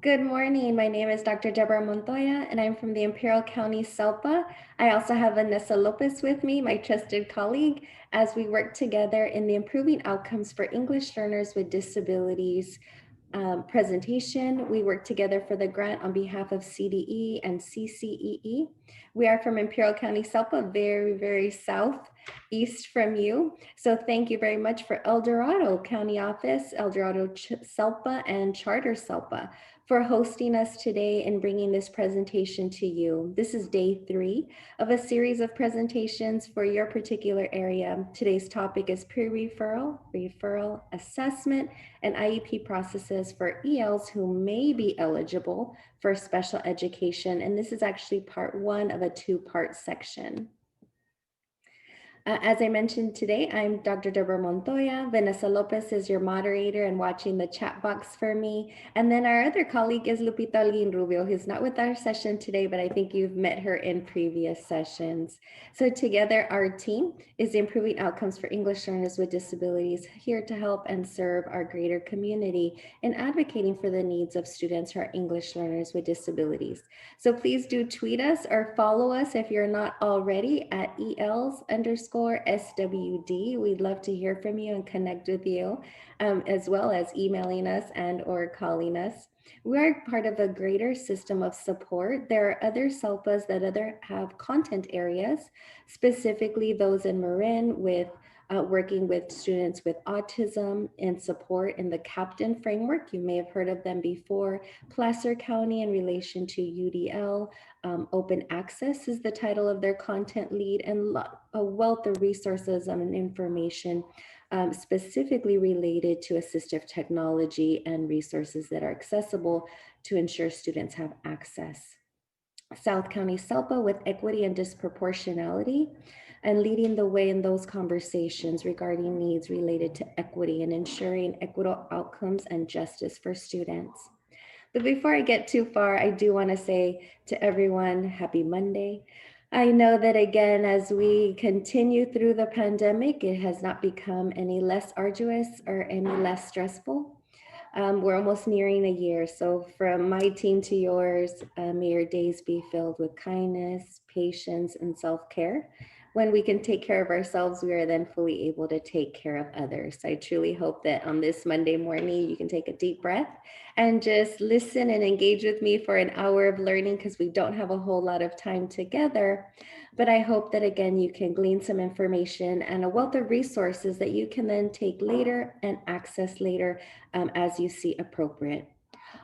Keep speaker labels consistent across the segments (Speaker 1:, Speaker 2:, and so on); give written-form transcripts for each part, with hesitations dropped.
Speaker 1: Good morning. My name is Dr. Deborah Montoya, and I'm from the Imperial County SELPA. I also have Vanessa Lopez with me, my trusted colleague, as we work together in the Improving Outcomes for English Learners with Disabilities presentation. We work together for the grant on behalf of CDE and CCEE. We are from Imperial County SELPA, very southeast from you. So thank you very much for El Dorado County Office, El Dorado SELPA, and Charter SELPA for hosting us today and bringing this presentation to you. This is day 3 of a series of presentations for your particular area. Today's topic is pre-referral, referral, assessment, and IEP processes for ELs who may be eligible for special education. And this is actually part 1 of a 2-part section. As I mentioned today, I'm Dr. Deborah Montoya. Vanessa Lopez is your moderator and watching the chat box for me. And then our other colleague is Lupita Holguin Rubio, who's not with our session today, but I think you've met her in previous sessions. So together, our team is Improving Outcomes for English Learners with Disabilities, here to help and serve our greater community in advocating for the needs of students who are English learners with disabilities. So please do tweet us or follow us if you're not already at ELs_SWD. We'd love to hear from you and connect with you, as well as emailing us and or calling us. We're part of a greater system of support. There are other SELPAs that have content areas, specifically those in Marin with working with students with autism and support in the Captain framework. You may have heard of them before. Placer County in relation to UDL. Open Access is the title of their content lead, and a wealth of resources and information specifically related to assistive technology and resources that are accessible to ensure students have access. South County SELPA with equity and disproportionality, and leading the way in those conversations regarding needs related to equity and ensuring equitable outcomes and justice for students. But before I get too far, I do want to say to everyone, happy Monday. I know that again, as we continue through the pandemic, it has not become any less arduous or any less stressful. We're almost nearing a year. So from my team to yours, may your days be filled with kindness, patience, and self-care. When we can take care of ourselves, we are then fully able to take care of others. I truly hope that on this Monday morning, you can take a deep breath and just listen and engage with me for an hour of learning, because we don't have a whole lot of time together. But I hope that, again, you can glean some information and a wealth of resources that you can then take later and access later as you see appropriate.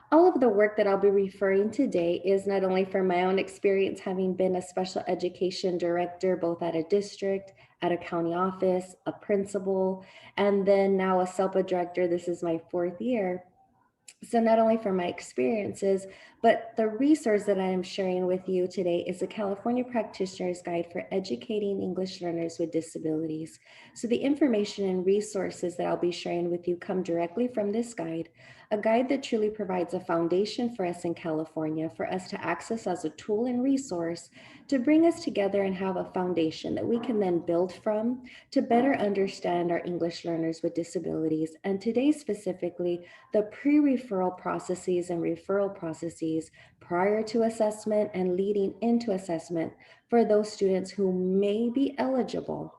Speaker 1: All of the work that I'll be referring today is not only from my own experience, having been a special education director, both at a district, at a county office, a principal, and then now a SELPA director. This is my 4th year. So not only from my experiences, but the resource that I am sharing with you today is the California Practitioner's Guide for Educating English Learners with Disabilities. So the information and resources that I'll be sharing with you come directly from this guide, a guide that truly provides a foundation for us in California, for us to access as a tool and resource to bring us together and have a foundation that we can then build from to better understand our English learners with disabilities. And today specifically, the pre-referral processes and referral processes prior to assessment and leading into assessment for those students who may be eligible.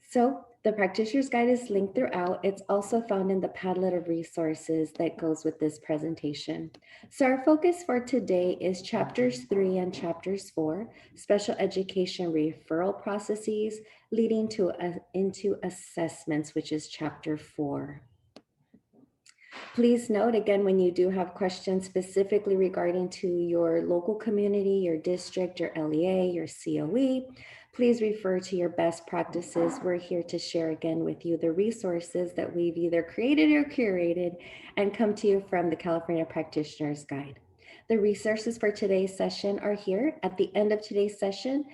Speaker 1: So the practitioner's guide is linked throughout. It's also found in the Padlet of resources that goes with this presentation. So our focus for today is chapters 3 and chapters 4, special education referral processes leading into assessments, which is chapter 4. Please note again, when you do have questions specifically regarding to your local community, your district, your LEA, your COE, please refer to your best practices. We're here to share again with you the resources that we've either created or curated and come to you from the California Practitioner's Guide. The resources for today's session are here. At the end of today's session,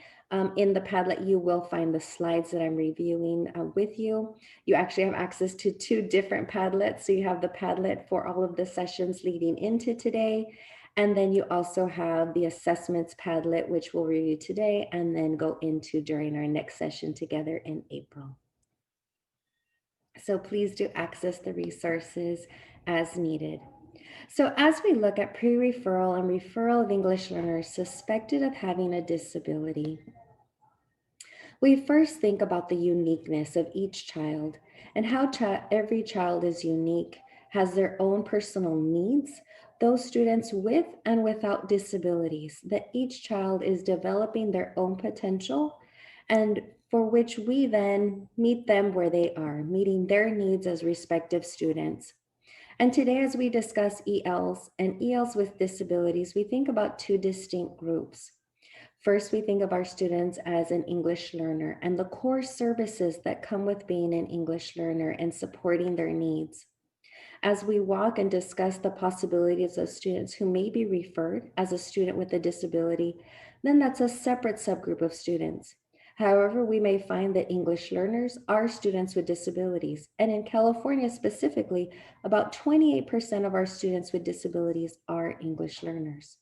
Speaker 1: in the Padlet, you will find the slides that I'm reviewing with you. You actually have access to 2 different Padlets. So you have the Padlet for all of the sessions leading into today. And then you also have the assessments Padlet, which we'll review today and then go into during our next session together in April. So please do access the resources as needed. So as we look at pre-referral and referral of English learners suspected of having a disability, we first think about the uniqueness of each child and how every child is unique, has their own personal needs, those students with and without disabilities, that each child is developing their own potential and for which we then meet them where they are, meeting their needs as respective students. And today, as we discuss ELs and ELs with disabilities, we think about two distinct groups. First, we think of our students as an English learner and the core services that come with being an English learner and supporting their needs. As we walk and discuss the possibilities of students who may be referred as a student with a disability, then that's a separate subgroup of students. However, we may find that English learners are students with disabilities. And in California specifically, about 28% of our students with disabilities are English learners.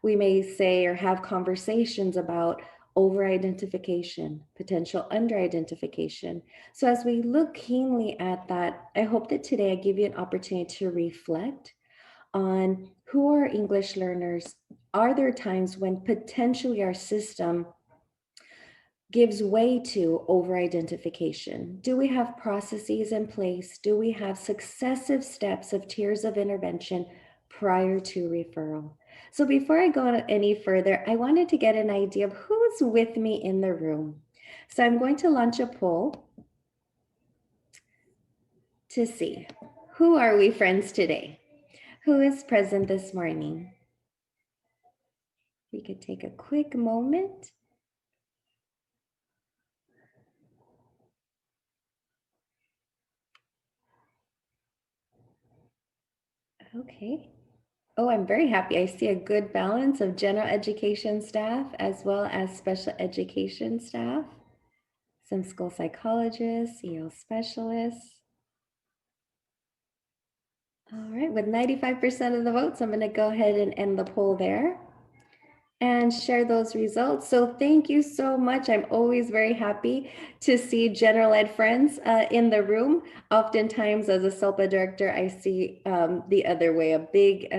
Speaker 1: We may say or have conversations about over-identification, potential under-identification. So as we look keenly at that, I hope that today I give you an opportunity to reflect on who are English learners. Are there times when potentially our system gives way to over-identification? Do we have processes in place? Do we have successive steps of tiers of intervention prior to referral? So before I go any further, I wanted to get an idea of who's with me in the room. So I'm going to launch a poll to see who are we friends today? Who is present this morning? We could take a quick moment. Okay. Oh, I'm very happy. I see a good balance of general education staff as well as special education staff, some school psychologists, EL specialists. All right, with 95% of the votes, I'm going to go ahead and end the poll there and share those results. So thank you so much. I'm always very happy to see general ed friends in the room. Oftentimes as a SELPA director, I see the other way, a big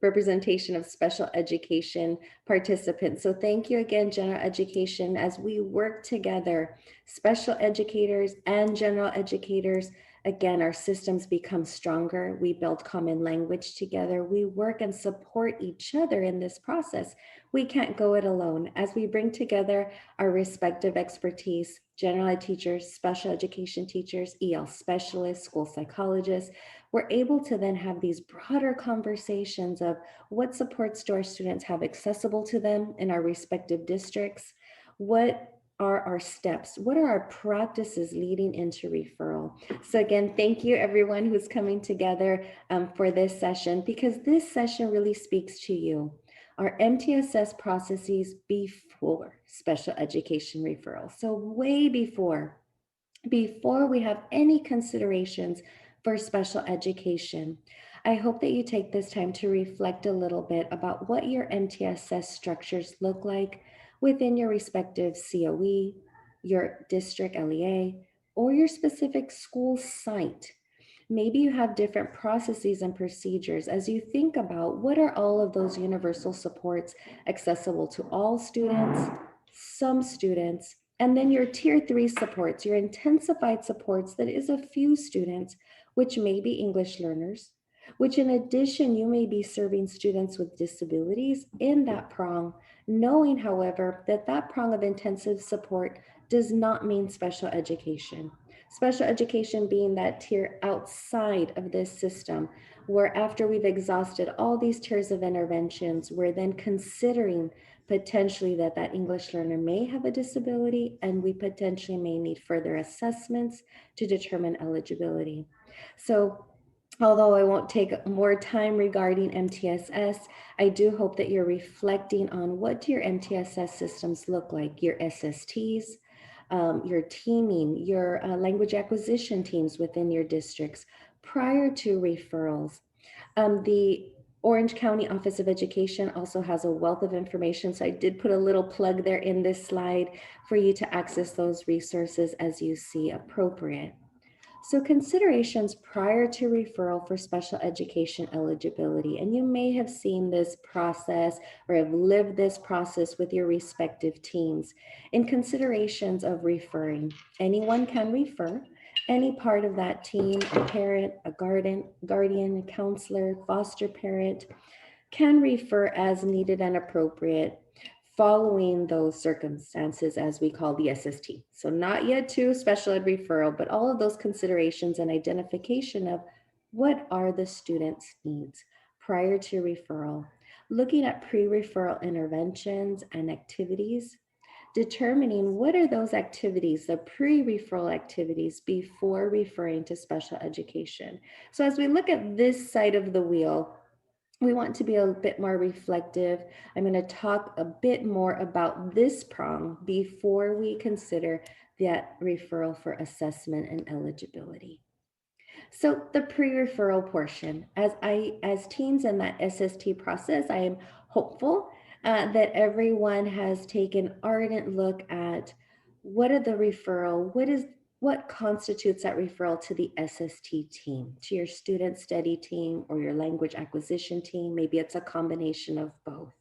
Speaker 1: representation of special education participants. So thank you again, general education, as we work together, special educators and general educators. Again, our systems become stronger. We build common language together. We work and support each other in this process. We can't go it alone. As we bring together our respective expertise, general ed teachers, special education teachers, EL specialists, school psychologists, we're able to then have these broader conversations of what supports do our students have accessible to them in our respective districts? What are our steps? What are our practices leading into referral? So again, thank you everyone who's coming together for this session, because this session really speaks to you. Our MTSS processes before special education referral. So way before we have any considerations for special education. I hope that you take this time to reflect a little bit about what your MTSS structures look like within your respective COE, your district LEA, or your specific school site. Maybe you have different processes and procedures as you think about what are all of those universal supports accessible to all students, some students, and then your tier 3 supports, your intensified supports that is a few students, which may be English learners, which in addition, you may be serving students with disabilities in that prong, knowing, however, that that prong of intensive support does not mean special education. Special education being that tier outside of this system, where after we've exhausted all these tiers of interventions, we're then considering potentially that that English learner may have a disability, and we potentially may need further assessments to determine eligibility. So although I won't take more time regarding MTSS, I do hope that you're reflecting on what do your MTSS systems look like, your SSTs, your teaming, your language acquisition teams within your districts prior to referrals. The Orange County Office of Education also has a wealth of information. So I did put a little plug there in this slide for you to access those resources as you see appropriate. So considerations prior to referral for special education eligibility, and you may have seen this process or have lived this process with your respective teams. In considerations of referring, anyone can refer. Any part of that team, a parent, a guardian, a counselor, foster parent, can refer as needed and appropriate following those circumstances as we call the SST. So not yet to special ed referral, but all of those considerations and identification of what are the student's needs prior to referral, looking at pre-referral interventions and activities, determining what are those activities, the pre-referral activities before referring to special education. So as we look at this side of the wheel, we want to be a bit more reflective. I'm going to talk a bit more about this prong before we consider that referral for assessment and eligibility. So the pre-referral portion, as teens in that SST process, I am hopeful that everyone has taken ardent look at what are the referral, what constitutes that referral to the SST team, to your student study team or your language acquisition team. Maybe it's a combination of both.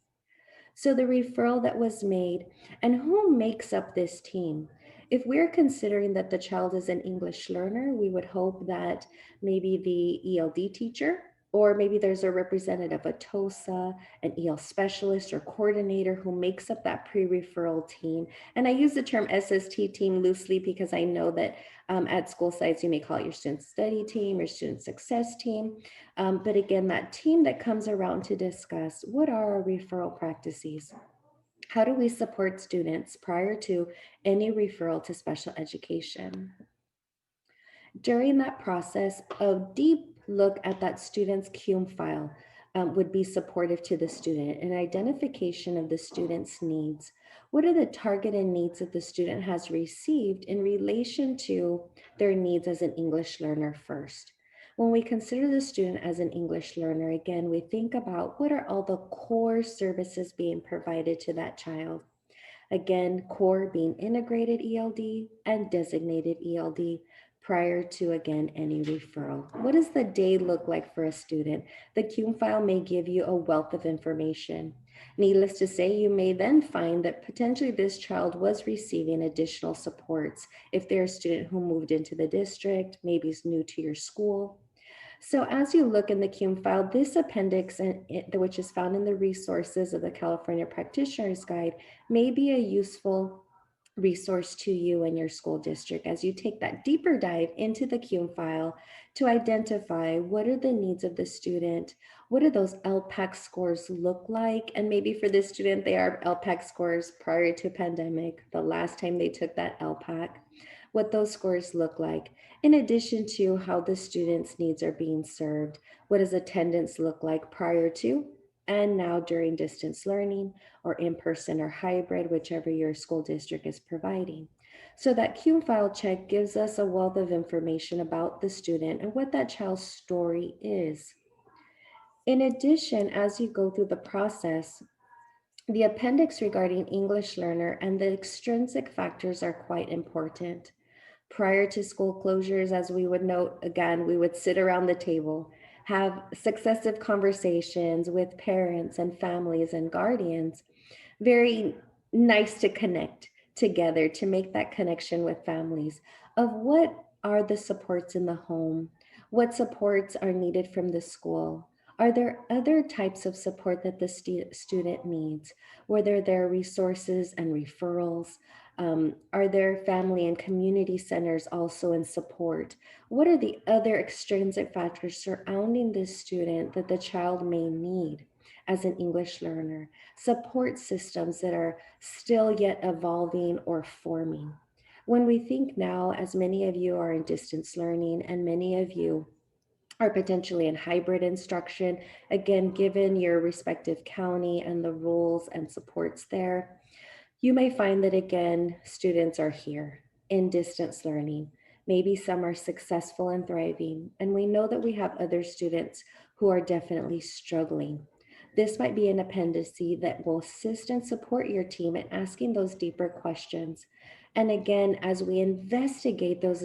Speaker 1: So the referral that was made, and who makes up this team? If we're considering that the child is an English learner, we would hope that maybe the ELD teacher, or maybe there's a representative, a TOSA, an EL specialist or coordinator who makes up that pre-referral team. And I use the term SST team loosely because I know that at school sites, you may call it your student study team, your student success team. But again, that team that comes around to discuss what are our referral practices? How do we support students prior to any referral to special education? During that process, a deep look at that student's CUME file would be supportive to the student, an identification of the student's needs. What are the targeted needs that the student has received in relation to their needs as an English learner first? When we consider the student as an English learner, again, we think about what are all the core services being provided to that child. Again, core being integrated ELD and designated ELD prior to, again, any referral. What does the day look like for a student? The CUME file may give you a wealth of information. Needless to say, you may then find that potentially this child was receiving additional supports if they're a student who moved into the district, maybe is new to your school. So as you look in the CUME file, this appendix, which is found in the resources of the California Practitioner's Guide, may be a useful resource to you and your school district as you take that deeper dive into the CUME file to identify what are the needs of the student, what do those LPAC scores look like, and maybe for this student, they are LPAC scores prior to pandemic, the last time they took that LPAC, what those scores look like, in addition to how the student's needs are being served. What does attendance look like prior to and now during distance learning or in-person or hybrid, whichever your school district is providing. So that CUME file check gives us a wealth of information about the student and what that child's story is. In addition, as you go through the process, the appendix regarding English learner and the extrinsic factors are quite important. Prior to school closures, as we would note, again, we would sit around the table, have successive conversations with parents and families and guardians. Very nice to connect together, to make that connection with families of what are the supports in the home, what supports are needed from the school. Are there other types of support that the student needs? Whether there are resources and referrals, are there family and community centers also in support? What are the other extrinsic factors surrounding this student that the child may need as an English learner? Support systems that are still yet evolving or forming. When we think now, as many of you are in distance learning and many of you are potentially in hybrid instruction, again, given your respective county and the rules and supports there, you may find that, again, students are here in distance learning. Maybe some are successful and thriving, and we know that we have other students who are definitely struggling. This might be an appendice that will assist and support your team in asking those deeper questions. And again, as we investigate those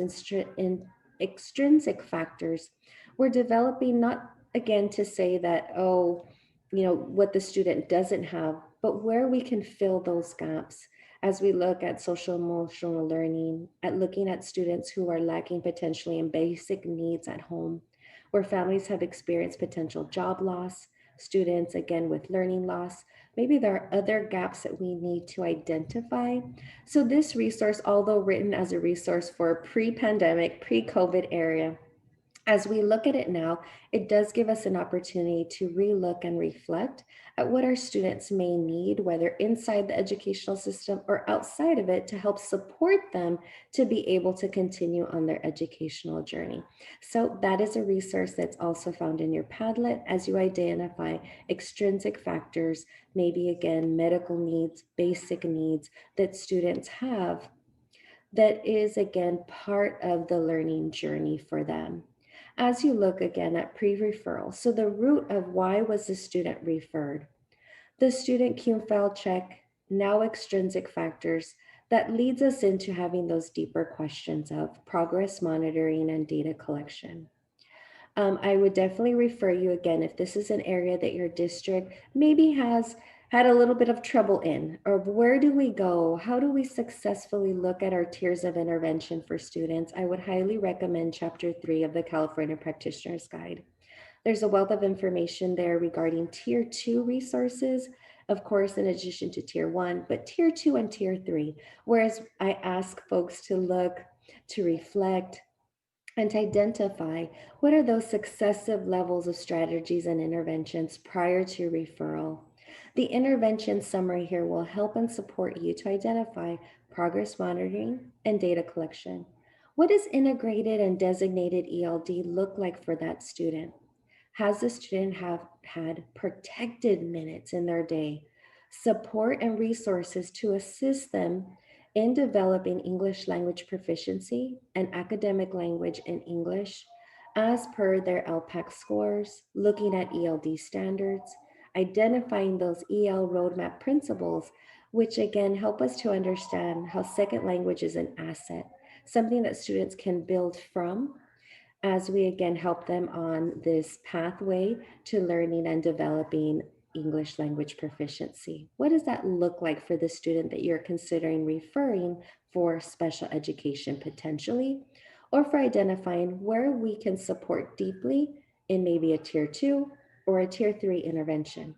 Speaker 1: extrinsic factors, we're developing not again to say that, oh, what the student doesn't have, but where we can fill those gaps as we look at social emotional learning, at looking at students who are lacking potentially in basic needs at home, where families have experienced potential job loss, students again with learning loss. Maybe there are other gaps that we need to identify. So this resource, although written as a resource for pre-pandemic, pre-COVID era, as we look at it now, it does give us an opportunity to relook and reflect at what our students may need, whether inside the educational system or outside of it, to help support them to be able to continue on their educational journey. So that is a resource that's also found in your Padlet as you identify extrinsic factors, maybe again, medical needs, basic needs that students have that is again part of the learning journey for them. As you look again at pre-referral, so the root of why was the student referred? The student cum file check, now extrinsic factors, that leads us into having those deeper questions of progress monitoring and data collection. I would definitely refer you again if this is an area that your district maybe has had a little bit of trouble in, or where do we go? How do we successfully look at our tiers of intervention for students? I would highly recommend Chapter 3 of the California Practitioner's Guide. There's a wealth of information there regarding Tier 2 resources, of course, in addition to Tier 1, but Tier 2 and Tier 3, whereas I ask folks to look, to reflect, and to identify what are those successive levels of strategies and interventions prior to referral. The intervention summary here will help and support you to identify progress monitoring and data collection. What does integrated and designated ELD look like for that student? Has the student have had protected minutes in their day, support and resources to assist them in developing English language proficiency and academic language in English as per their LPAC scores, looking at ELD standards, identifying those EL roadmap principles, which again help us to understand how second language is an asset, something that students can build from as we again help them on this pathway to learning and developing English language proficiency. What does that look like for the student that you're considering referring for special education potentially, or for identifying where we can support deeply in maybe a tier 2 or a tier 3 intervention?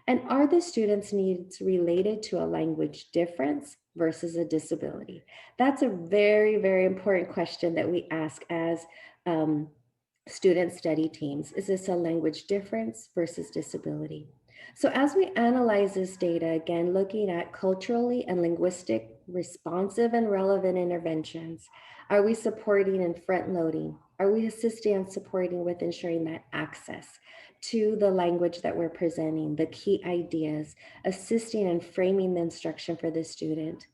Speaker 1: And are the students' needs related to a language difference versus a disability? That's a very, very important question that we ask as um, student study teams. Is this a language difference versus disability? So as we analyze this data, again, looking at culturally and linguistic responsive and relevant interventions, are we supporting and front loading? Are we assisting and supporting with ensuring that access to the language that we're presenting, the key ideas, assisting and framing the instruction for the student?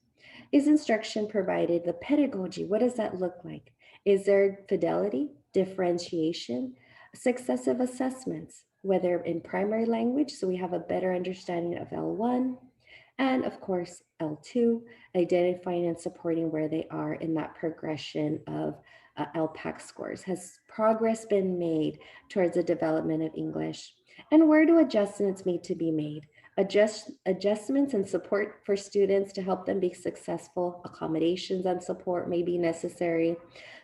Speaker 1: Is instruction provided? The pedagogy, what does that look like? Is there fidelity, differentiation, successive assessments, whether in primary language, so we have a better understanding of L1, and of course, L2, identifying and supporting where they are in that progression of LPAC scores. Has progress been made towards the development of English? And where do adjustments need to be made? Adjustments and support for students to help them be successful, accommodations and support may be necessary.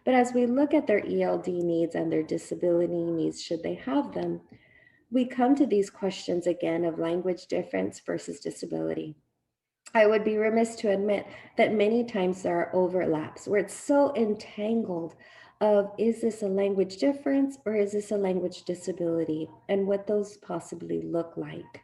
Speaker 1: But as we look at their ELD needs and their disability needs, should they have them, we come to these questions again of language difference versus disability. I would be remiss to admit that many times there are overlaps where it's so entangled of, is this a language difference or is this a language disability, and what those possibly look like.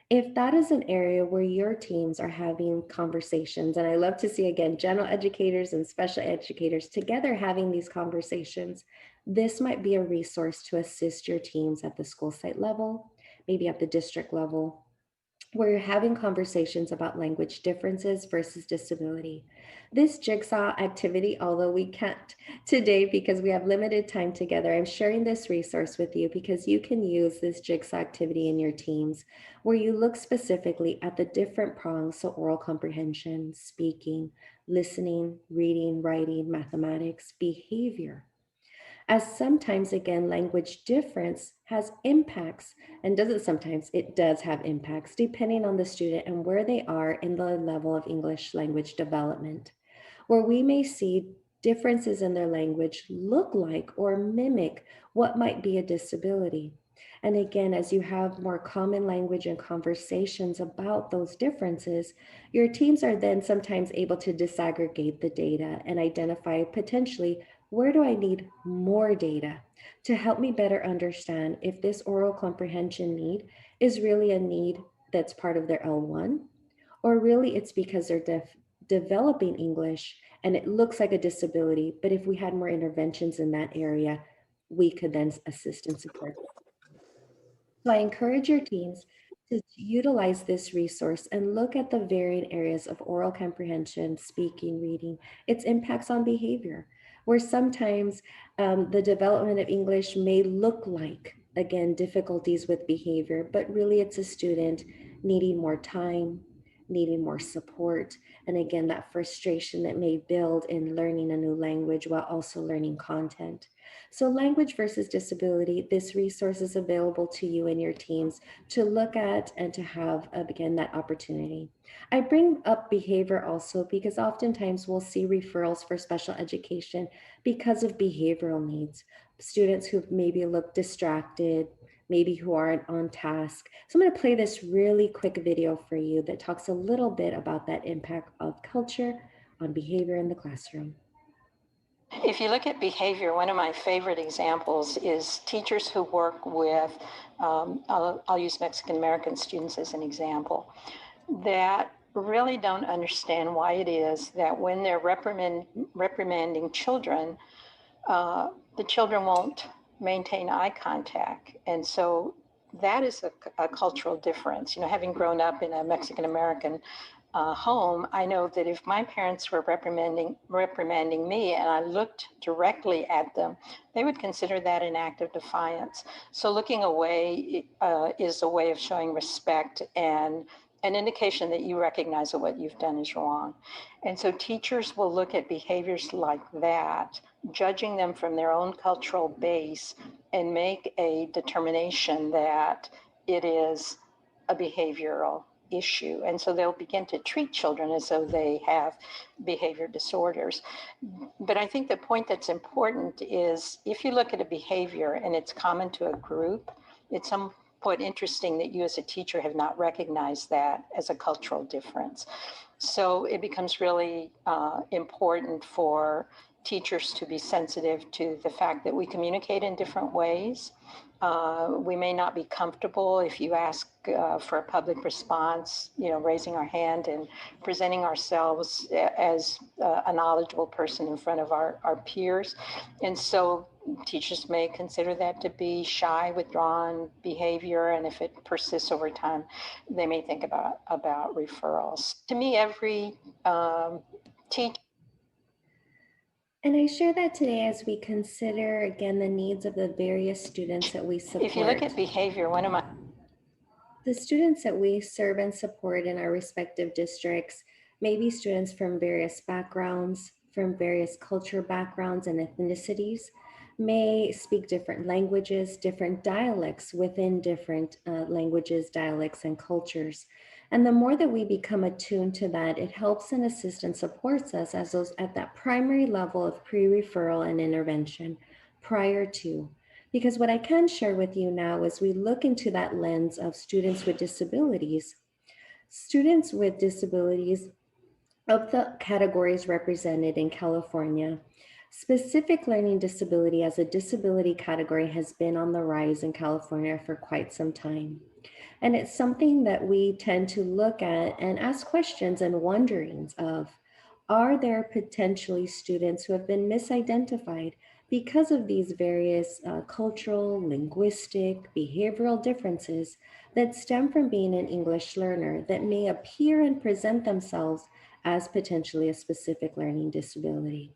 Speaker 1: If that is an area where your teams are having conversations, and I love to see again, general educators and special educators together having these conversations, this might be a resource to assist your teams at the school site level, maybe at the district level, where you're having conversations about language differences versus disability. This jigsaw activity, although we can't today because we have limited time together, I'm sharing this resource with you because you can use this jigsaw activity in your teams where you look specifically at the different prongs, so oral comprehension, speaking, listening, reading, writing, mathematics, behavior. as sometimes, again, language difference has impacts, and doesn't sometimes, it does have impacts depending on the student and where they are in the level of English language development, where we may see differences in their language look like or mimic what might be a disability. And again, as you have more common language and conversations about those differences, your teams are then sometimes able to disaggregate the data and identify potentially where do I need more data to help me better understand if this oral comprehension need is really a need that's part of their L1, or really it's because they're developing English and it looks like a disability, but if we had more interventions in that area, we could then assist and support. So I encourage your teams to utilize this resource and look at the varying areas of oral comprehension, speaking, reading, its impacts on behavior, where sometimes the development of English may look like, again, difficulties with behavior, but really it's a student needing more time, needing more support, and again, that frustration that may build in learning a new language while also learning content. So language versus disability, this resource is available to you and your teams to look at and to have, again, that opportunity. I bring up behavior also because oftentimes we'll see referrals for special education because of behavioral needs. Students who maybe look distracted, maybe who aren't on task. So I'm going to play this really quick video for you that talks a little bit about that impact of culture on behavior in the classroom.
Speaker 2: If you look at behavior, one of my favorite examples is teachers who work with, I'll use Mexican American students as an example, that really don't understand why it is that when they're reprimanding children, the children won't maintain eye contact. And so that is a cultural difference. You know, having grown up in a Mexican American home, I know that if my parents were reprimanding me and I looked directly at them, they would consider that an act of defiance. So looking away is a way of showing respect and an indication that you recognize that what you've done is wrong. And so teachers will look at behaviors like that, judging them from their own cultural base, and make a determination that it is a behavioral issue. And so they'll begin to treat children as though they have behavior disorders. But I think the point that's important is if you look at a behavior and it's common to a group, it's somewhat interesting that you as a teacher have not recognized that as a cultural difference. So it becomes really important for teachers to be sensitive to the fact that we communicate in different ways. We may not be comfortable if you ask for a public response, you know, raising our hand and presenting ourselves as a knowledgeable person in front of our peers. And so teachers may consider that to be shy, withdrawn behavior. And if it persists over time, they may think about referrals. To me, every teacher.
Speaker 1: And I share that today as we consider, again, the needs of the various students that we support.
Speaker 2: If you look at behavior, one of my...
Speaker 1: The students that we serve and support in our respective districts may be students from various backgrounds, from various culture backgrounds and ethnicities, may speak different languages, different dialects within different languages, dialects, and cultures. And the more that we become attuned to that, it helps and assists and supports us as those at that primary level of pre-referral and intervention prior to. Because what I can share with you now is we look into that lens of students with disabilities. Students with disabilities, of the categories represented in California, specific learning disability as a disability category has been on the rise in California for quite some time. And it's something that we tend to look at and ask questions and wonderings of, are there potentially students who have been misidentified because of these various cultural, linguistic, behavioral differences that stem from being an English learner that may appear and present themselves as potentially a specific learning disability?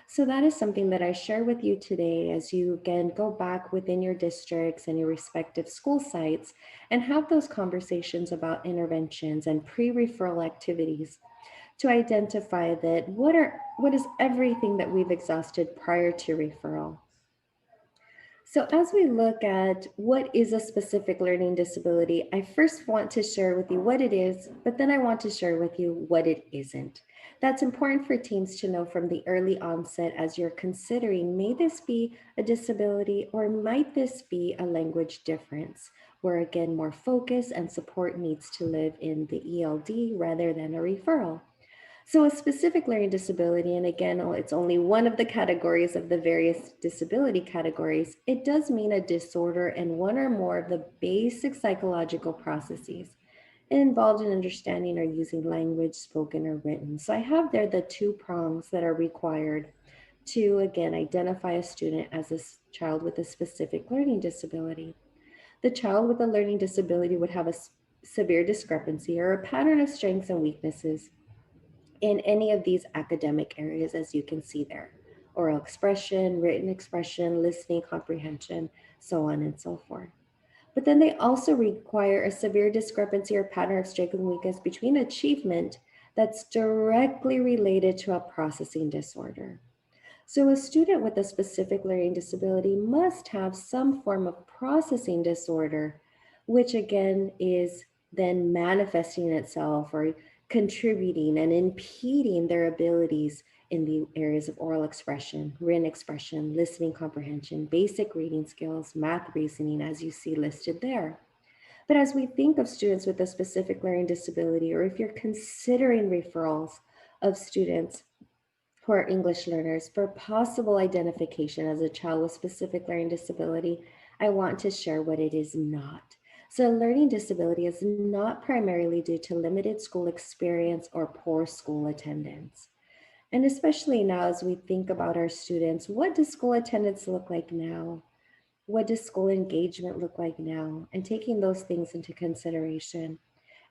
Speaker 1: So that is something that I share with you today as you again go back within your districts and your respective school sites and have those conversations about interventions and pre-referral activities to identify that what is everything that we've exhausted prior to referral. So as we look at what is a specific learning disability, I first want to share with you what it is, but then I want to share with you what it isn't. That's important for teams to know from the early onset as you're considering, may this be a disability or might this be a language difference, where again, more focus and support needs to live in the ELD rather than a referral. So a specific learning disability, and again, it's only one of the categories of the various disability categories, it does mean a disorder in one or more of the basic psychological processes involved in understanding or using language, spoken or written. So I have there the two prongs that are required to, again, identify a student as a child with a specific learning disability. The child with a learning disability would have a severe discrepancy or a pattern of strengths and weaknesses in any of these academic areas, as you can see there: oral expression, written expression, listening comprehension, so on and so forth. But then they also require a severe discrepancy or pattern of strength and weakness between achievement that's directly related to a processing disorder. So a student with a specific learning disability must have some form of processing disorder, which again is then manifesting itself or contributing and impeding their abilities in the areas of oral expression, written expression, listening comprehension, basic reading skills, math, reasoning, as you see listed there. But as we think of students with a specific learning disability, or if you're considering referrals of students who are English learners for possible identification as a child with specific learning disability, I want to share what it is not. So learning disability is not primarily due to limited school experience or poor school attendance. And especially now as we think about our students, what does school attendance look like now? What does school engagement look like now? And taking those things into consideration: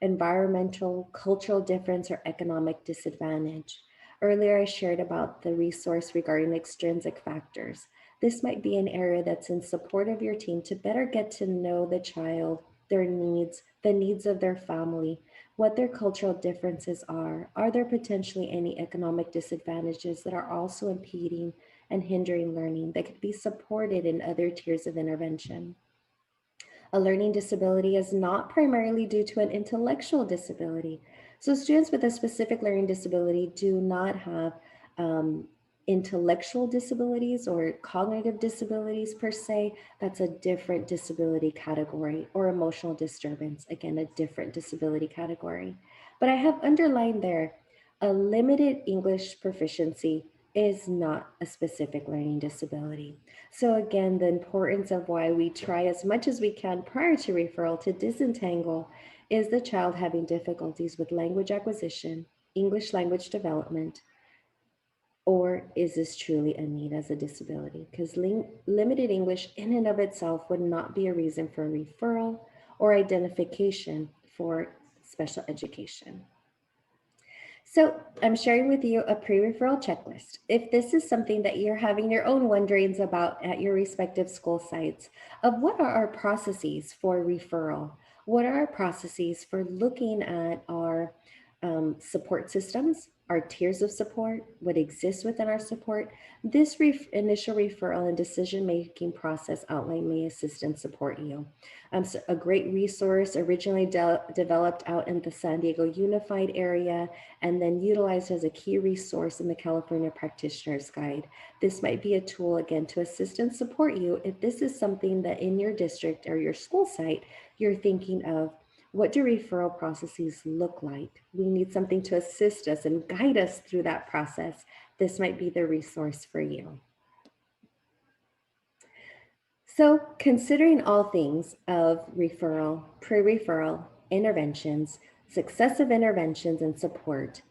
Speaker 1: environmental, cultural difference, or economic disadvantage. Earlier, I shared about the resource regarding extrinsic factors. This might be an area that's in support of your team to better get to know the child, their needs, the needs of their family, what their cultural differences are. Are there potentially any economic disadvantages that are also impeding and hindering learning that could be supported in other tiers of intervention? A learning disability is not primarily due to an intellectual disability. So students with a specific learning disability do not have intellectual disabilities or cognitive disabilities per se. That's a different disability category. Or emotional disturbance, again, a different disability category. But I have underlined there, a limited English proficiency is not a specific learning disability. So again, the importance of why we try as much as we can prior to referral to disentangle is the child having difficulties with language acquisition, English language development, or is this truly a need as a disability? Because limited English in and of itself would not be a reason for a referral or identification for special education. So I'm sharing with you a pre-referral checklist. If this is something that you're having your own wonderings about at your respective school sites, of what are our processes for referral? What are our processes for looking at our support systems, our tiers of support, what exists within our support? This initial referral and decision-making process outline may assist and support you. So a great resource originally developed out in the San Diego Unified area and then utilized as a key resource in the California Practitioner's Guide. This might be a tool, again, to assist and support you if this is something that in your district or your school site, you're thinking of, what do referral processes look like? We need something to assist us and guide us through that process. This might be the resource for you. So considering all things of referral, pre-referral, interventions, successive interventions, and support,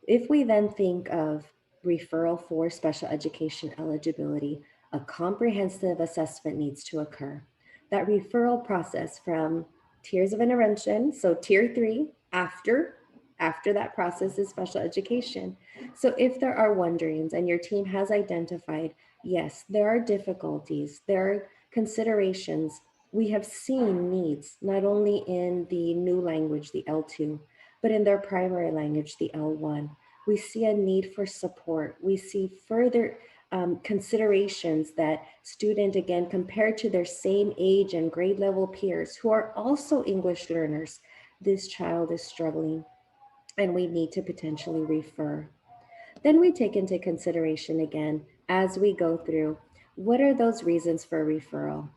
Speaker 1: if we then think of referral for special education eligibility, a comprehensive assessment needs to occur. That referral process from tiers of intervention, so tier 3, after that process is special education. So if there are wonderings and your team has identified, yes, there are difficulties, there are considerations, we have seen needs, not only in the new language, the L2, but in their primary language, the L1. We see a need for support. We see further considerations that student, again, compared to their same age and grade level peers who are also English learners, this child is struggling and we need to potentially refer. Then we take into consideration again, as we go through, what are those reasons for referral?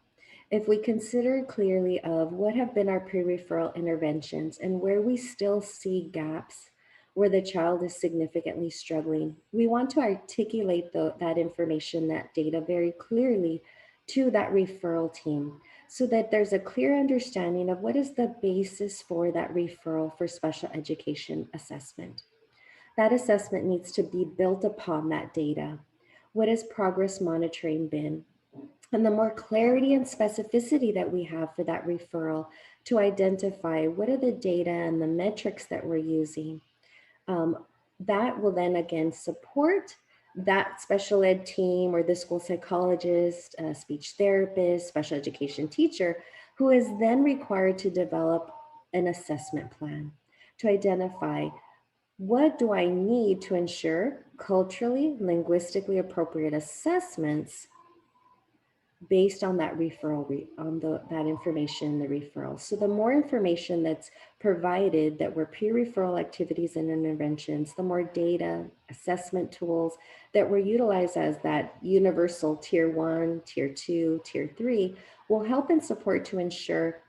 Speaker 1: If we consider clearly of what have been our pre-referral interventions and where we still see gaps where the child is significantly struggling, we want to articulate that information, that data very clearly to that referral team so that there's a clear understanding of what is the basis for that referral for special education assessment. That assessment needs to be built upon that data. What has progress monitoring been? And the more clarity and specificity that we have for that referral to identify what are the data and the metrics that we're using, that will then again support that special ed team or the school psychologist, speech therapist, special education teacher, who is then required to develop an assessment plan to identify what do I need to ensure culturally, linguistically appropriate assessments based on that referral, that information in the referral. So the more information that's provided that were pre-referral activities and interventions, the more data, assessment tools that were utilized as that universal tier 1, tier 2, tier 3 will help and support to ensure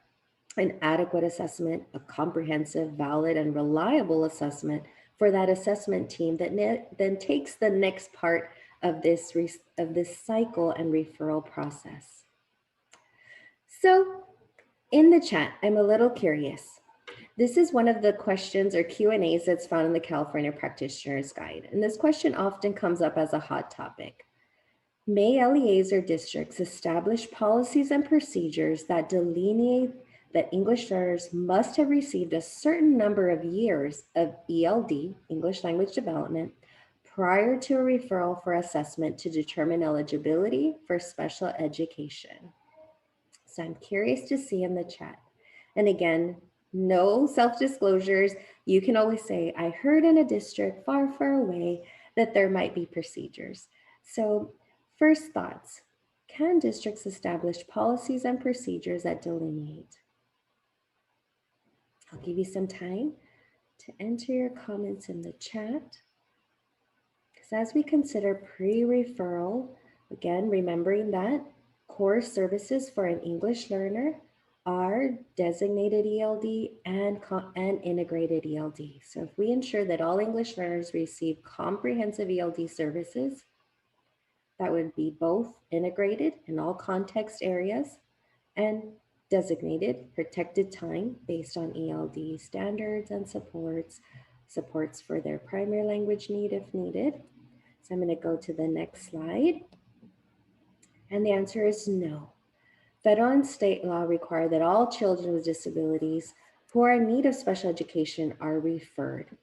Speaker 1: an adequate assessment, a comprehensive, valid, and reliable assessment for that assessment team that then takes the next part of this cycle and referral process. So in the chat, I'm a little curious. This is one of the questions or Q&As that's found in the California Practitioner's Guide. And this question often comes up as a hot topic. May LEAs or districts establish policies and procedures that delineate that English learners must have received a certain number of years of ELD, English language development, prior to a referral for assessment to determine eligibility for special education? So I'm curious to see in the chat. And again, no self-disclosures. You can always say, I heard in a district far, far away that there might be procedures. So first thoughts, can districts establish policies and procedures that delineate? I'll give you some time to enter your comments in the chat. Because as we consider pre-referral, again, remembering that core services for an English learner are designated ELD and integrated ELD. So if we ensure that all English learners receive comprehensive ELD services, that would be both integrated in all context areas and designated protected time based on ELD standards and supports for their primary language need if needed. So I'm going to go to the next slide. And the answer is no. Federal and state law require that all children with disabilities who are in need of special education are referred.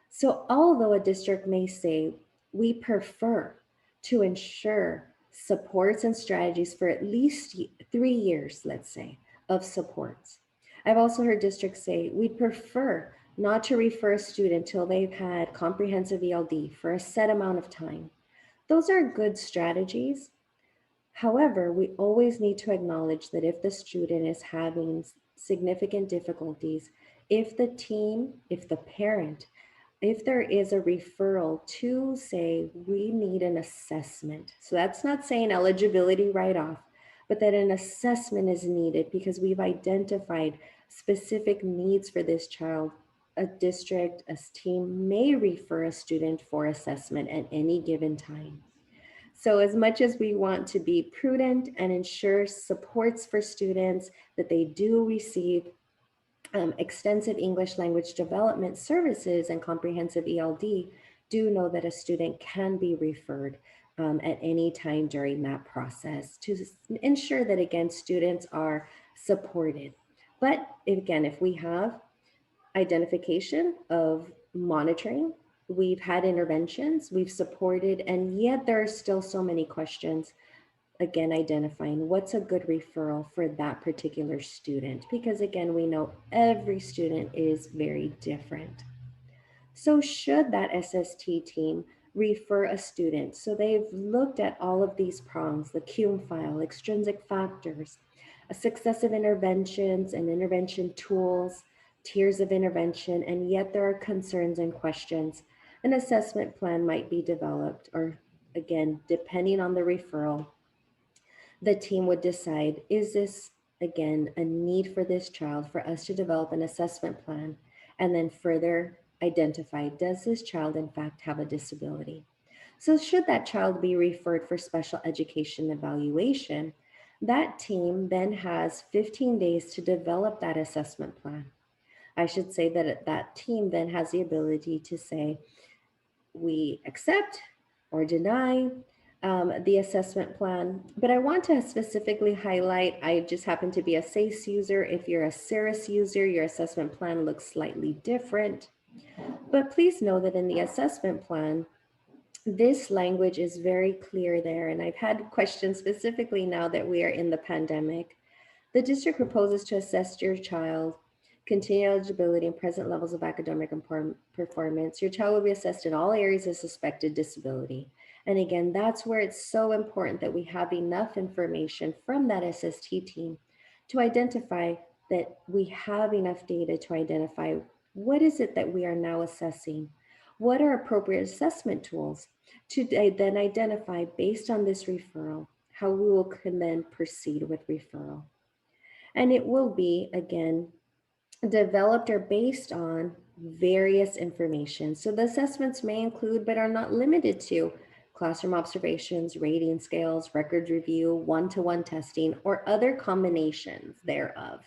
Speaker 1: So although a district may say, we prefer to ensure supports and strategies for at least 3 years, let's say, of supports. I've also heard districts say, we'd prefer not to refer a student till they've had comprehensive ELD for a set amount of time. Those are good strategies. However, we always need to acknowledge that if the student is having significant difficulties, if the team, if the parent, if there is a referral to say, we need an assessment. So that's not saying eligibility right off, but that an assessment is needed because we've identified specific needs for this child. A district, a team may refer a student for assessment at any given time. So as much as we want to be prudent and ensure supports for students that they do receive extensive English language development services and comprehensive ELD, do know that a student can be referred at any time during that process to ensure that, again, students are supported. But again, if we have identification of monitoring, we've had interventions, we've supported, and yet there are still so many questions, again, identifying what's a good referral for that particular student, because again, we know every student is very different. So should that SST team refer a student. So they've looked at all of these prongs, the CUME file, extrinsic factors, successive interventions and intervention tools, tiers of intervention, and yet there are concerns and questions. An assessment plan might be developed, or again, depending on the referral, the team would decide, is this, again, a need for this child for us to develop an assessment plan and then further identify, does this child in fact have a disability? So should that child be referred for special education evaluation, that team then has 15 days to develop that assessment plan. I should say that that team then has the ability to say, we accept or deny the assessment plan. But I want to specifically highlight, I just happen to be a SACE user. If you're a CERIS user, your assessment plan looks slightly different. But please know that in the assessment plan, this language is very clear there. And I've had questions specifically now that we are in the pandemic. The district proposes to assess your child, continued eligibility and present levels of academic performance. Your child will be assessed in all areas of suspected disability. And again, that's where it's so important that we have enough information from that SST team to identify that we have enough data to identify what is it that we are now assessing? What are appropriate assessment tools to then identify based on this referral, how we will can then proceed with referral. And it will be, again, developed or based on various information. So the assessments may include, but are not limited to, classroom observations, rating scales, records review, one-to-one testing, or other combinations thereof.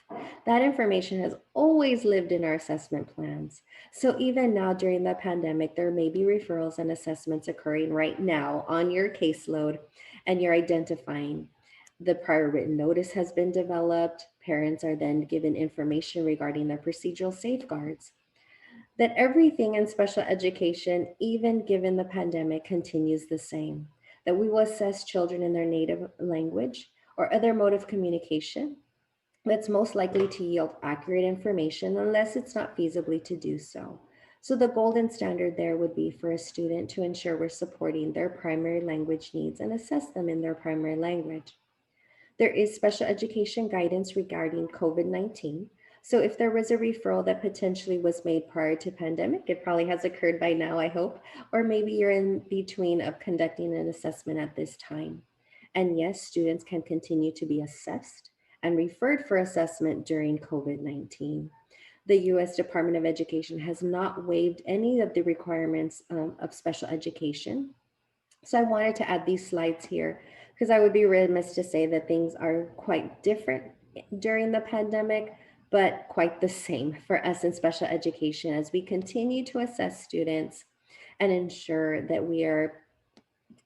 Speaker 1: That information has always lived in our assessment plans. So even now during the pandemic, there may be referrals and assessments occurring right now on your caseload, and you're identifying the prior written notice has been developed. Parents are then given information regarding their procedural safeguards. That everything in special education, even given the pandemic, continues the same. That we will assess children in their native language or other mode of communication that's most likely to yield accurate information unless it's not feasibly to do so. So the golden standard there would be for a student to ensure we're supporting their primary language needs and assess them in their primary language. There is special education guidance regarding COVID-19. So if there was a referral that potentially was made prior to pandemic, it probably has occurred by now, I hope, or maybe you're in between of conducting an assessment at this time. And yes, students can continue to be assessed and referred for assessment during COVID-19. The U.S. Department of Education has not waived any of the requirements of special education. So I wanted to add these slides here because I would be remiss to say that things are quite different during the pandemic, but quite the same for us in special education as we continue to assess students and ensure that we are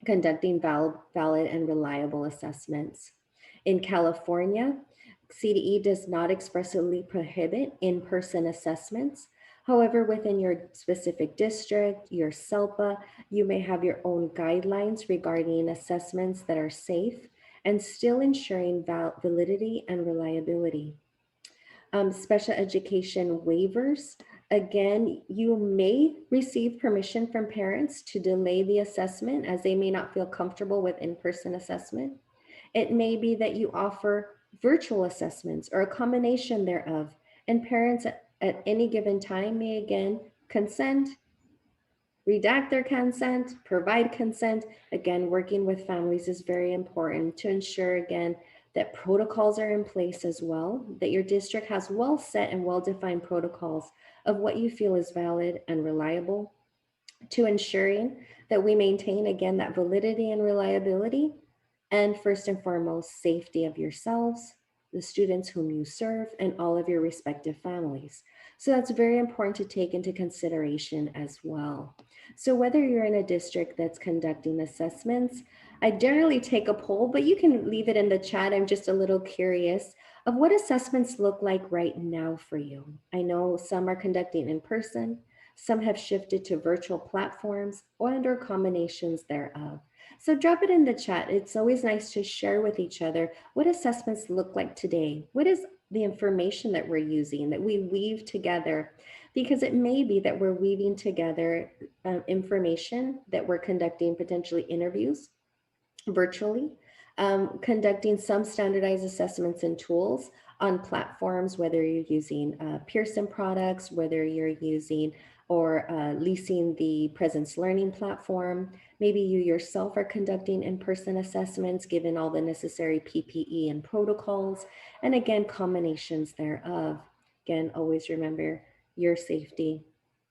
Speaker 1: conducting valid and reliable assessments. In California, CDE does not expressly prohibit in-person assessments. However, within your specific district, your SELPA, you may have your own guidelines regarding assessments that are safe and still ensuring validity and reliability. Special education waivers. Again, you may receive permission from parents to delay the assessment as they may not feel comfortable with in-person assessment. It may be that you offer virtual assessments or a combination thereof, and parents at any given time may again consent, redact their consent, provide consent. Again, working with families is very important to ensure, again, that protocols are in place as well, that your district has well set and well-defined protocols of what you feel is valid and reliable, to ensuring that we maintain, again, that validity and reliability, and first and foremost, safety of yourselves, the students whom you serve, and all of your respective families. So that's very important to take into consideration as well. So whether you're in a district that's conducting assessments, I generally take a poll, but you can leave it in the chat. I'm just a little curious of what assessments look like right now for you. I know some are conducting in person, some have shifted to virtual platforms or combinations thereof. So drop it in the chat. It's always nice to share with each other what assessments look like today. What is the information that we're using, that we weave together because it may be that we're weaving together information, that we're conducting potentially interviews virtually, conducting some standardized assessments and tools on platforms, whether you're using Pearson products, whether you're using or leasing the Presence Learning platform. Maybe you yourself are conducting in-person assessments, given all the necessary PPE and protocols, and again, combinations thereof. Again, always remember your safety,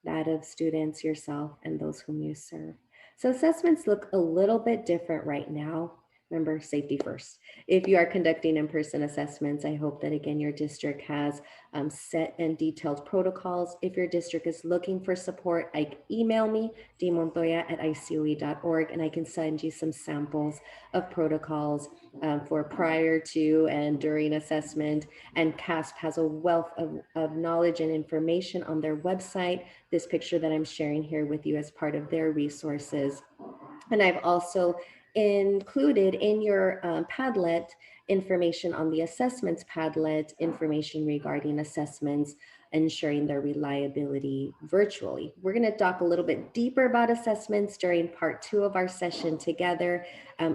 Speaker 1: that of students, yourself, and those whom you serve. So assessments look a little bit different right now. Remember, safety first. If you are conducting in-person assessments, I hope that again, your district has set and detailed protocols. If your district is looking for support, email me, dmontoya@icoe.org, and I can send you some samples of protocols for prior to and during assessment. And CASP has a wealth of knowledge and information on their website. This picture that I'm sharing here with you as part of their resources. And I've also included in your Padlet information on the assessments Padlet, information regarding assessments, ensuring their reliability virtually. We're going to talk a little bit deeper about assessments during part 2 of our session together,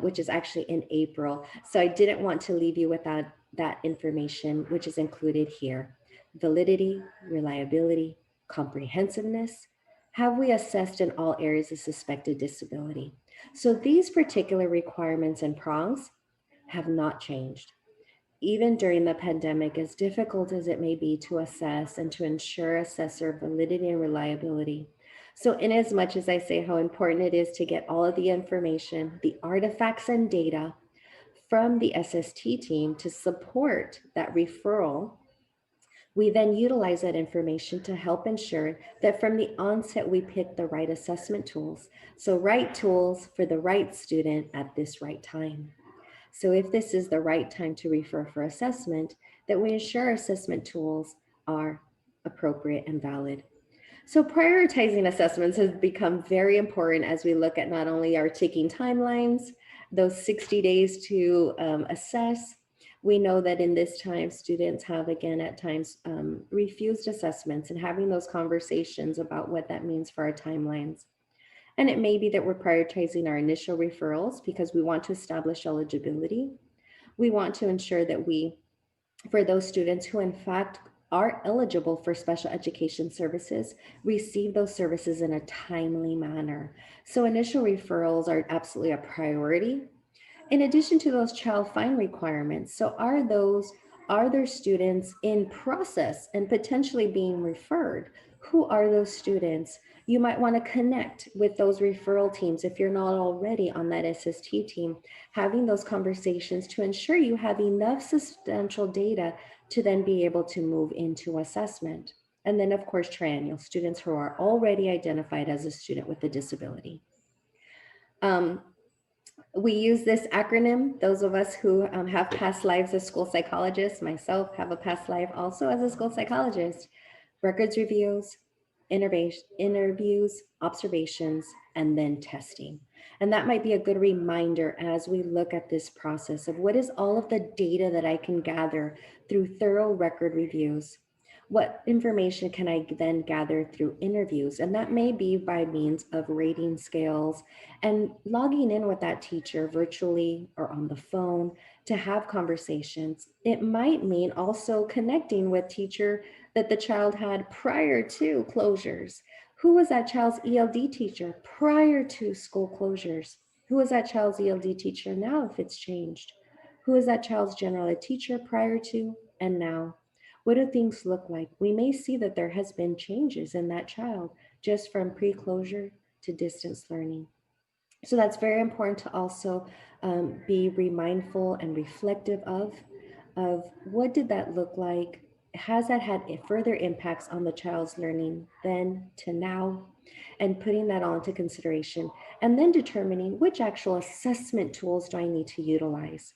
Speaker 1: which is actually in April. So I didn't want to leave you without that information, which is included here. Validity, reliability, comprehensiveness. Have we assessed in all areas of suspected disability? So these particular requirements and prongs have not changed. Even during the pandemic, as difficult as it may be to assess and to ensure assessor validity and reliability. So in as much as I say how important it is to get all of the information, the artifacts and data from the SST team to support that referral, we then utilize that information to help ensure that from the onset, we pick the right assessment tools. So right tools for the right student at this right time. So if this is the right time to refer for assessment, that we ensure assessment tools are appropriate and valid. So prioritizing assessments has become very important as we look at not only our ticking timelines, those 60 days to assess. We know that in this time, students have, again, at times refused assessments, and having those conversations about what that means for our timelines. And it may be that we're prioritizing our initial referrals because we want to establish eligibility. We want to ensure that for those students who in fact are eligible for special education services, receive those services in a timely manner. So initial referrals are absolutely a priority. In addition to those child find requirements, so are there students in process and potentially being referred? Who are those students? You might want to connect with those referral teams if you're not already on that SST team, having those conversations to ensure you have enough substantial data to then be able to move into assessment. And then of course, triennial students who are already identified as a student with a disability. We use this acronym, those of us who have past lives as school psychologists, myself have a past life also as a school psychologist, records reviews, interviews, observations, and then testing. And that might be a good reminder as we look at this process of what is all of the data that I can gather through thorough record reviews. What information can I then gather through interviews? And that may be by means of rating scales and logging in with that teacher virtually or on the phone to have conversations. It might mean also connecting with teacher that the child had prior to closures. Who was that child's ELD teacher prior to school closures? Who was that child's ELD teacher now if it's changed? Who is that child's general ed teacher prior to and now? What do things look like? We may see that there has been changes in that child just from pre-closure to distance learning. So that's very important to also be mindful and reflective of what did that look like? Has that had further impacts on the child's learning then to now? And putting that all into consideration, and then determining which actual assessment tools do I need to utilize,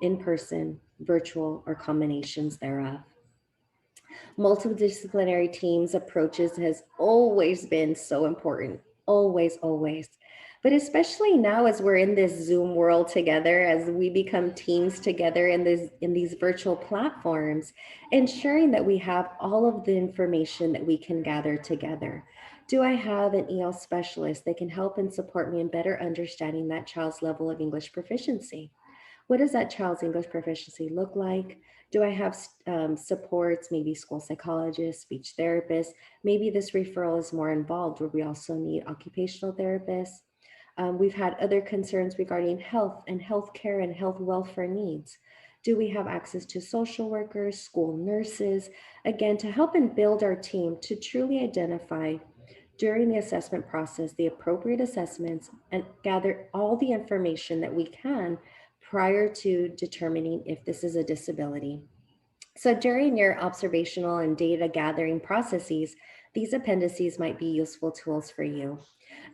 Speaker 1: in person, virtual, or combinations thereof. Multidisciplinary teams approaches has always been so important, always, always. But especially now as we're in this Zoom world together, as we become teams together in these virtual platforms, ensuring that we have all of the information that we can gather together. Do I have an EL specialist that can help and support me in better understanding that child's level of English proficiency? What does that child's English proficiency look like? Do I have supports, maybe school psychologists, speech therapists? Maybe this referral is more involved where we also need occupational therapists. We've had other concerns regarding health and healthcare and health welfare needs. Do we have access to social workers, school nurses, again, to help and build our team to truly identify during the assessment process the appropriate assessments and gather all the information that we can prior to determining if this is a disability. So during your observational and data gathering processes, these appendices might be useful tools for you.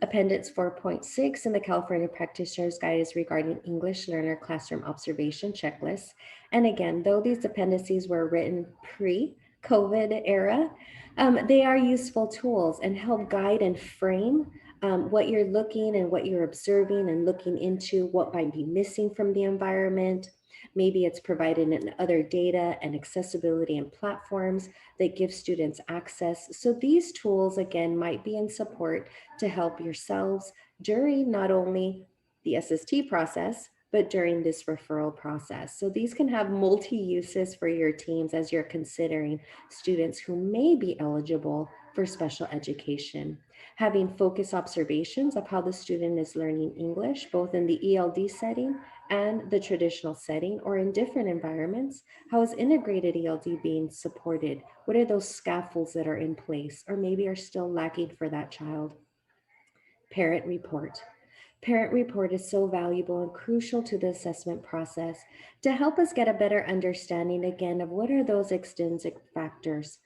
Speaker 1: Appendix 4.6 in the California Practitioner's Guide is regarding English Learner Classroom Observation Checklists. And again, though these appendices were written pre-COVID era, they are useful tools and help guide and frame what you're looking and what you're observing and looking into what might be missing from the environment. Maybe it's provided in other data and accessibility and platforms that give students access. So these tools, again, might be in support to help yourselves during not only the SST process, but during this referral process. So these can have multi-uses for your teams as you're considering students who may be eligible for special education. Having focused observations of how the student is learning English, both in the ELD setting and the traditional setting or in different environments. How is integrated ELD being supported? What are those scaffolds that are in place or maybe are still lacking for that child? Parent report. Parent report is so valuable and crucial to the assessment process to help us get a better understanding again of what are those extrinsic factors.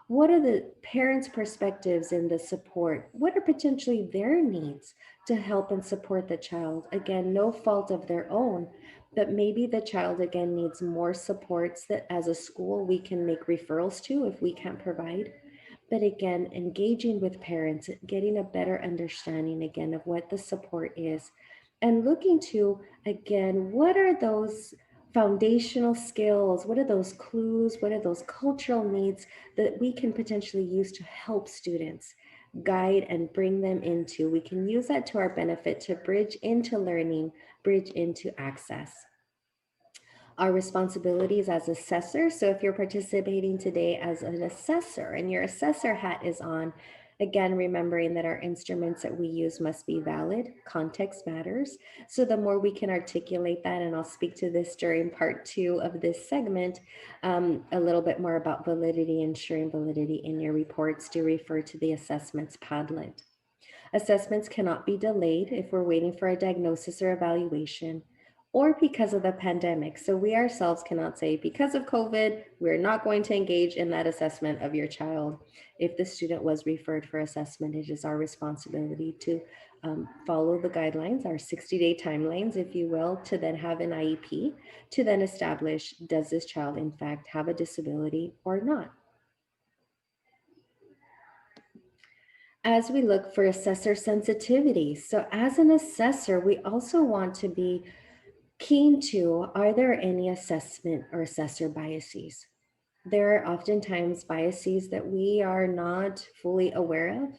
Speaker 1: What are the parents' perspectives in the support? What are potentially their needs to help and support the child? Again, no fault of their own, but maybe the child again needs more supports that as a school we can make referrals to if we can't provide. But again, engaging with parents, getting a better understanding again of what the support is, and looking to, again, what are those foundational skills? What are those clues? What are those cultural needs that we can potentially use to help students guide and bring them into? We can use that to our benefit to bridge into learning, bridge into access. Our responsibilities as assessors. So if you're participating today as an assessor and your assessor hat is on, again, remembering that our instruments that we use must be valid, context matters. So the more we can articulate that, and I'll speak to this during part 2 of this segment, a little bit more about validity, ensuring validity in your reports. Do refer to the assessments Padlet. Assessments cannot be delayed if we're waiting for a diagnosis or evaluation or because of the pandemic. So we ourselves cannot say, because of COVID, we're not going to engage in that assessment of your child. If the student was referred for assessment, it is our responsibility to follow the guidelines, our 60-day timelines, if you will, to then have an IEP, to then establish, does this child in fact have a disability or not? As we look for assessor sensitivity. So as an assessor, we also want to be keen to, are there any assessment or assessor biases? There are oftentimes biases that we are not fully aware of,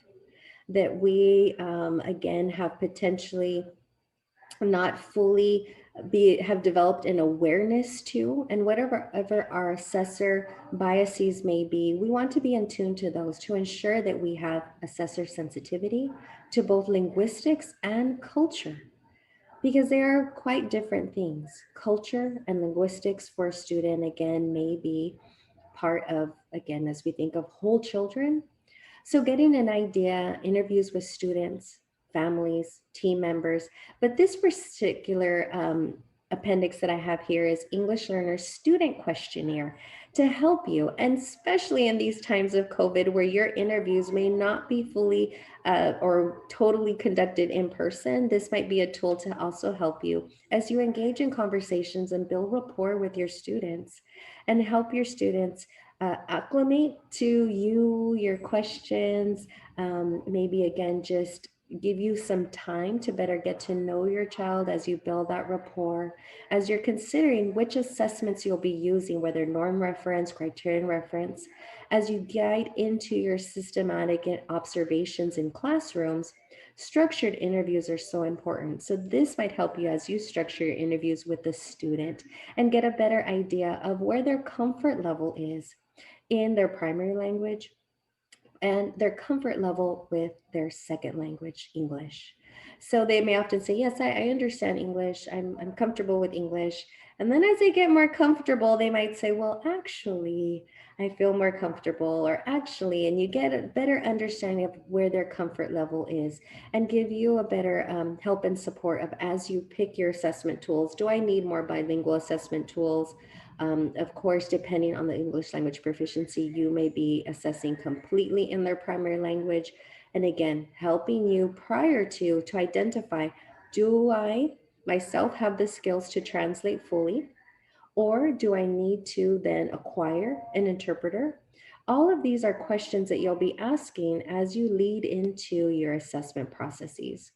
Speaker 1: that we, again, have potentially not fully have developed an awareness to, and whatever our assessor biases may be, we want to be in tune to those to ensure that we have assessor sensitivity to both linguistics and culture, because they are quite different things. Culture and linguistics for a student, again, may be part of, again, as we think of whole children. So getting an idea, interviews with students, families, team members, but this particular appendix that I have here is English Learner Student Questionnaire to help you, and especially in these times of COVID where your interviews may not be fully or totally conducted in person, this might be a tool to also help you as you engage in conversations and build rapport with your students and help your students acclimate to you, your questions, maybe again, just give you some time to better get to know your child as you build that rapport, as you're considering which assessments you'll be using, whether norm reference, criterion reference, as you guide into your systematic observations in classrooms. Structured interviews are so important. So this might help you as you structure your interviews with the student and get a better idea of where their comfort level is in their primary language and their comfort level with their second language, English. So they may often say, yes, I understand English. I'm comfortable with English. And then as they get more comfortable, they might say, well, actually, I feel more comfortable, or actually, and you get a better understanding of where their comfort level is and give you a better help and support of as you pick your assessment tools. Do I need more bilingual assessment tools? Of course, depending on the English language proficiency, you may be assessing completely in their primary language. And again, helping you prior to identify, do I myself have the skills to translate fully? Or do I need to then acquire an interpreter? All of these are questions that you'll be asking as you lead into your assessment processes.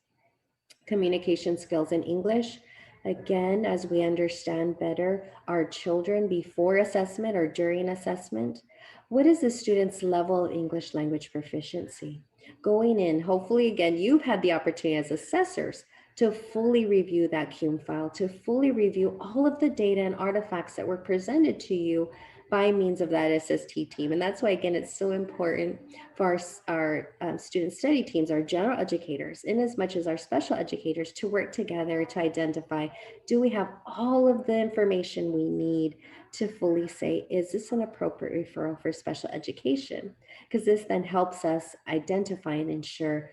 Speaker 1: Communication skills in English. Again, as we understand better our children before assessment or during assessment, what is the student's level of English language proficiency? Going in, hopefully, again, you've had the opportunity as assessors to fully review that CUME file, to fully review all of the data and artifacts that were presented to you by means of that SST team. And that's why, again, it's so important for our student study teams, our general educators, in as much as our special educators, to work together to identify, do we have all of the information we need to fully say, is this an appropriate referral for special education? Because this then helps us identify and ensure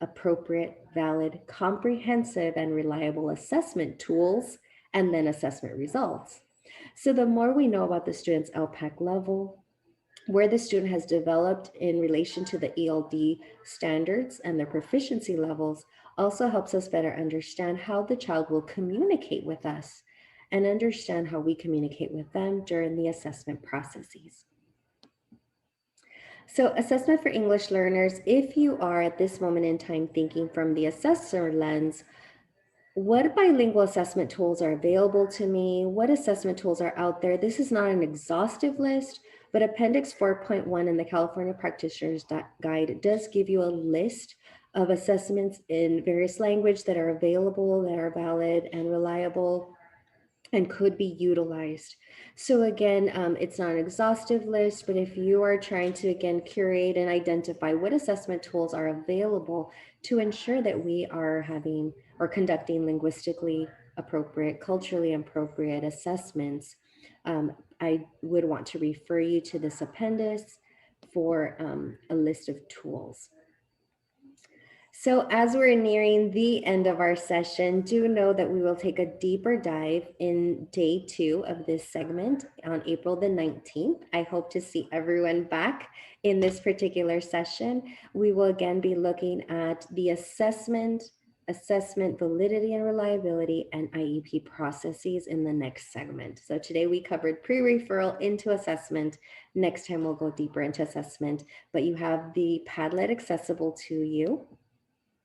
Speaker 1: appropriate, valid, comprehensive, and reliable assessment tools, and then assessment results. So the more we know about the student's LPAC level, where the student has developed in relation to the ELD standards and their proficiency levels, also helps us better understand how the child will communicate with us and understand how we communicate with them during the assessment processes. So assessment for English learners, if you are at this moment in time thinking from the assessor lens, what bilingual assessment tools are available to me? What assessment tools are out there? This is not an exhaustive list, but Appendix 4.1 in the California Practitioner's Guide does give you a list of assessments in various language that are available, that are valid and reliable, and could be utilized. So again, it's not an exhaustive list, but if you are trying to, again, curate and identify what assessment tools are available to ensure that we are having or conducting linguistically appropriate, culturally appropriate assessments, I would want to refer you to this appendix for a list of tools. So as we're nearing the end of our session, do know that we will take a deeper dive in day 2 of this segment on April the 19th. I hope to see everyone back in this particular session. We will again be looking at the assessment validity and reliability, and IEP processes in the next segment. So today we covered pre-referral into assessment. Next time we'll go deeper into assessment, but you have the Padlet accessible to you,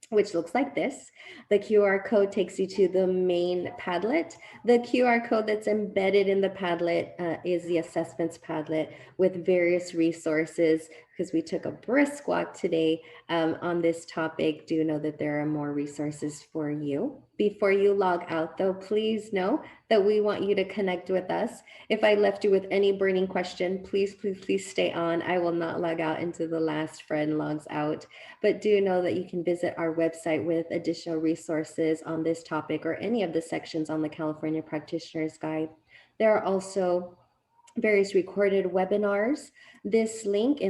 Speaker 1: which looks like this. The QR code takes you to the main Padlet. The QR code that's embedded in the Padlet is the assessments Padlet with various resources. Because we took a brisk walk today on this topic, do know that there are more resources for you. Before you log out though, please know that we want you to connect with us. If I left you with any burning question, please stay on. I will not log out until the last friend logs out. But do know that you can visit our website with additional resources on this topic or any of the sections on the California Practitioner's Guide. There are also various recorded webinars. This link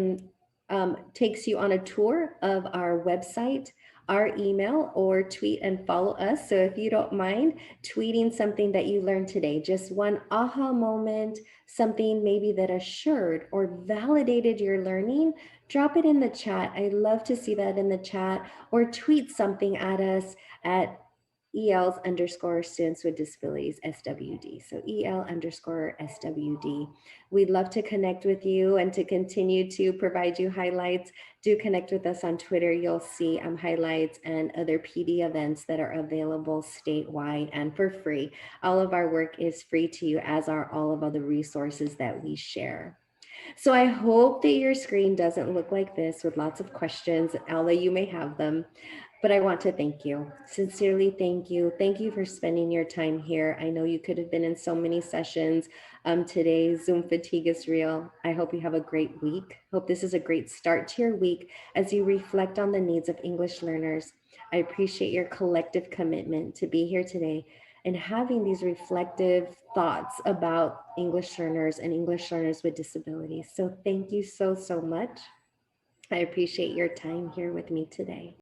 Speaker 1: takes you on a tour of our website, our email, or tweet and follow us. So if you don't mind tweeting something that you learned today, just one aha moment, something maybe that assured or validated your learning, drop it in the chat. I love to see that in the chat, or tweet something at us at ELs underscore students with disabilities, SWD. So EL underscore SWD. We'd love to connect with you and to continue to provide you highlights. Do connect with us on Twitter. You'll see highlights and other PD events that are available statewide and for free. All of our work is free to you, as are all of other resources that we share. So I hope that your screen doesn't look like this with lots of questions, although you may have them. But I want to thank you. Sincerely, thank you. Thank you for spending your time here. I know you could have been in so many sessions. Today, Zoom fatigue is real. I hope you have a great week. Hope this is a great start to your week as you reflect on the needs of English learners. I appreciate your collective commitment to be here today and having these reflective thoughts about English learners and English learners with disabilities. So thank you so, so much. I appreciate your time here with me today.